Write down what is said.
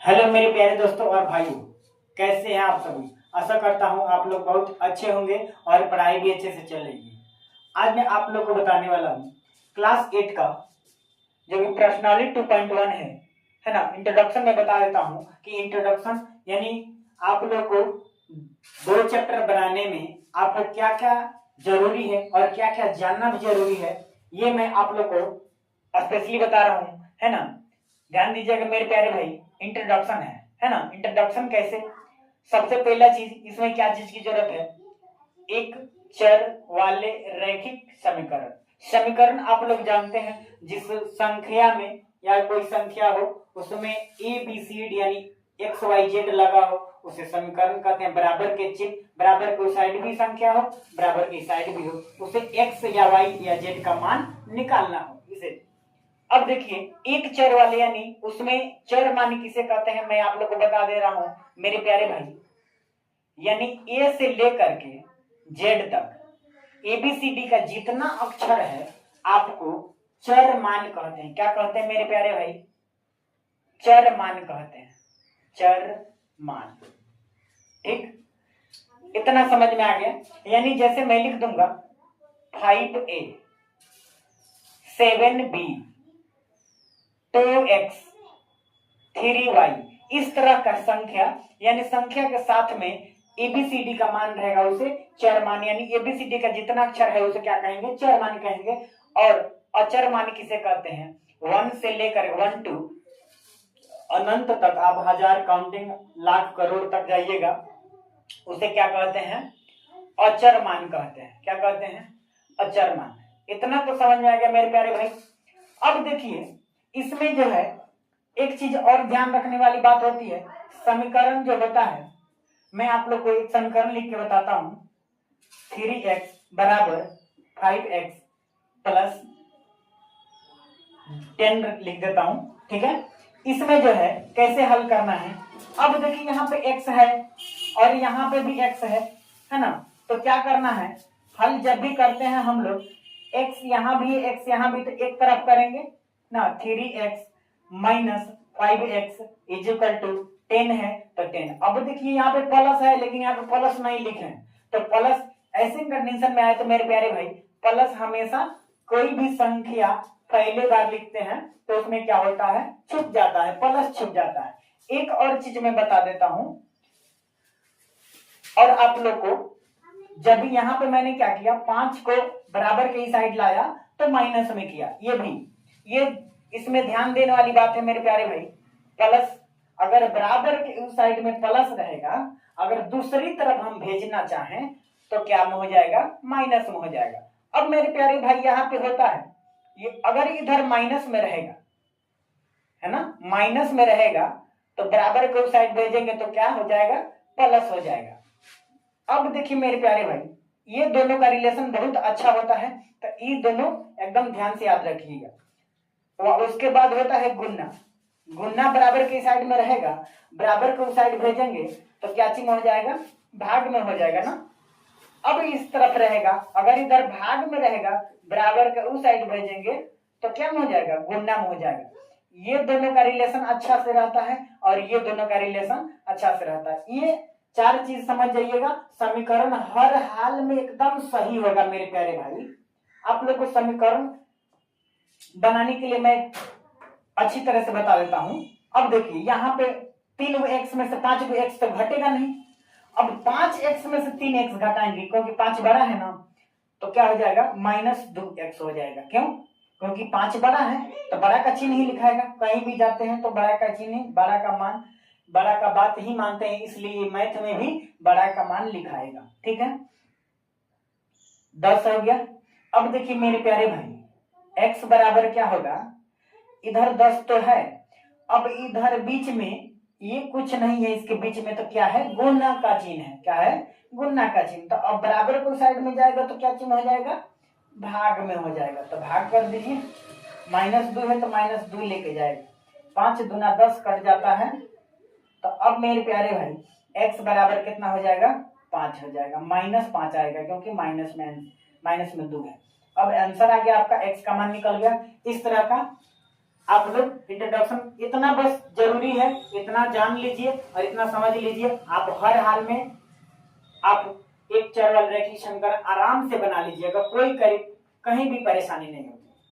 Hello मेरे प्यारे दोस्तों और भाइयों, कैसे हैं आप सभी। आशा करता हूं आप लोग बहुत अच्छे होंगे और पढ़ाई भी अच्छे से चल रही है। आज मैं आप लोग को बताने वाला हूं क्लास 8 का जो कि पर्सनालिटी 2.1 है ना। इंट्रोडक्शन में बता देता हूं कि इंट्रोडक्शन यानी आप लोग को दो चैप्टर बनाने में आपको क्या क्या जरूरी है और क्या क्या जानना भी जरूरी है, ये मैं आप लोग को स्पेशली बता रहा हूँ, है ना। ध्यान दीजिएगा मेरे प्यारे भाई। इंट्रोडक्शन है ना। इंट्रोडक्शन कैसे, सबसे पहला चीज इसमें क्या चीज की जरूरत है, एक चर वाले रैखिक समीकरण। समीकरण आप लोग जानते हैं, जिस संख्या में या कोई संख्या हो उसमें ए बी सी डी यानी एक्स वाई जेड लगा हो उसे समीकरण कहते हैं। बराबर के चिन्ह, बराबर कोई साइड भी संख्या हो, बराबर की साइड भी हो, उसे एक्स या वाई या जेड का मान निकालना हो इसे। अब देखिए एक चर वाले यानी उसमें चर मान किसे कहते हैं मैं आप लोग को बता दे रहा हूं मेरे प्यारे भाई। यानी ए से लेकर के जेड तक एबीसीडी का जितना अक्षर है आपको चर मान कहते हैं। क्या कहते हैं मेरे प्यारे भाई? चर मान कहते हैं, चर मान। ठीक, इतना समझ में आ गया। यानी जैसे मैं लिख दूंगा 5a 7b 2x 3y, इस तरह का संख्या यानी संख्या के साथ में एबीसीडी का मान रहेगा उसे चर मान, यानी एबीसीडी का जितना अक्षर है उसे क्या कहेंगे? चर मान कहेंगे। और अचर मान किसे कहते हैं? 1 से लेकर 1 टू अनंत तक, आप हजार काउंटिंग लाख करोड़ तक जाइएगा, उसे क्या कहते हैं? अचर मान कहते हैं। क्या कहते हैं? अचर मान। इतना तो समझ में आ गया मेरे प्यारे भाई। अब देखिए इसमें जो है एक चीज और ध्यान रखने वाली बात होती है, समीकरण जो होता है, मैं आप लोग को एक समीकरण लिख के बताता हूं। 3x बराबर 5x प्लस 10 लिख देता हूं, ठीक है। इसमें जो है कैसे हल करना है, अब देखिए यहाँ पे x है और यहाँ पे भी x है ना। तो क्या करना है, हल जब भी करते हैं हम लोग x यहाँ भी है x यहाँ भी, तो एक तरफ करेंगे ना। 3x minus 5x is equal to 10 है तो 10। अब देखिए यहाँ पे प्लस है लेकिन यहाँ पे प्लस नहीं लिखे हैं, तो प्लस ऐसे कंडीशन में आए तो मेरे प्यारे भाई प्लस हमेशा कोई भी संख्या पहले बार लिखते हैं तो उसमें क्या होता है? छुप जाता है, प्लस छुप जाता है। एक और चीज मैं बता देता हूं, और आप लोग को जब भी यहाँ पे मैंने क्या किया, 5 को बराबर के साइड लाया तो माइनस में किया। ये इसमें ध्यान देने वाली बात है मेरे प्यारे भाई। प्लस अगर बराबर के उस साइड में प्लस रहेगा, अगर दूसरी तरफ हम भेजना चाहें तो क्या में हो जाएगा? माइनस में हो जाएगा। अब मेरे प्यारे भाई यहाँ पे होता है ये, अगर इधर माइनस में रहेगा है ना, माइनस में रहेगा तो बराबर के उस साइड भेजेंगे तो क्या हो जाएगा? प्लस हो जाएगा। अब देखिए मेरे प्यारे भाई ये दोनों का रिलेशन बहुत अच्छा होता है, तो ये दोनों एकदम ध्यान से याद रखिएगा। उसके बाद होता है गुन्ना। गुन्ना बराबर के साइड में रहेगा, बराबर को साइड भेजेंगे तो क्या चीज हो जाएगा? भाग में हो जाएगा ना। अब इस तरफ रहेगा, अगर इधर भाग में रहेगा बराबर का उस साइड भेजेंगे तो क्या में हो जाएगा? गुन्ना में हो जाएगा। ये दोनों का रिलेशन अच्छा से रहता है और ये दोनों का रिलेशन अच्छा से रहता है। ये चार चीज समझ जाइएगा, समीकरण हर हाल में एकदम सही होगा मेरे प्यारे भाई। आप लोग को समीकरण बनाने के लिए मैं अच्छी तरह से बता देता हूं। अब देखिए यहाँ पे 3x में से 5x तो घटेगा नहीं। अब 5x में से 3x घटाएंगे क्योंकि 5 बड़ा है ना, तो क्या हो जाएगा? -2x हो जाएगा। क्यों? क्योंकि 5 बड़ा है तो बड़ा का चिन्ह ही लिखाएगा। कहीं भी जाते हैं तो बड़ा का चिन्ह, बड़ा का मान, बड़ा का बात ही मानते हैं, इसलिए मैथ में भी बड़ा का मान लिखाएगा। ठीक है, 10 हो गया। अब देखिए मेरे प्यारे भाई x बराबर क्या होगा, इधर 10 तो है, अब इधर बीच में ये कुछ नहीं है, इसके बीच में तो क्या है? गुना का चिन्ह है। क्या है? गुना का चिन्ह। तो अब बराबर को साइड में जाएगा तो क्या चिन्ह हो जाएगा? भाग में हो जाएगा। तो भाग कर दीजिए, -2 है तो -2 लेके जाएगा, 5 दूना 10 कट जाता है। तो अब मेरे प्यारे भाई x बराबर कितना हो जाएगा? 5 हो जाएगा, -5 आएगा क्योंकि माइनस में 2 है। अब आंसर आ गया आपका, x का मान निकल गया। इस तरह का आप लोग इंट्रोडक्शन इतना बस जरूरी है, इतना जान लीजिए और इतना समझ लीजिए, आप हर हाल में आप एक चर वाले रैखिक समीकरण आराम से बना लीजिएगा, कोई कहीं भी परेशानी नहीं होगी।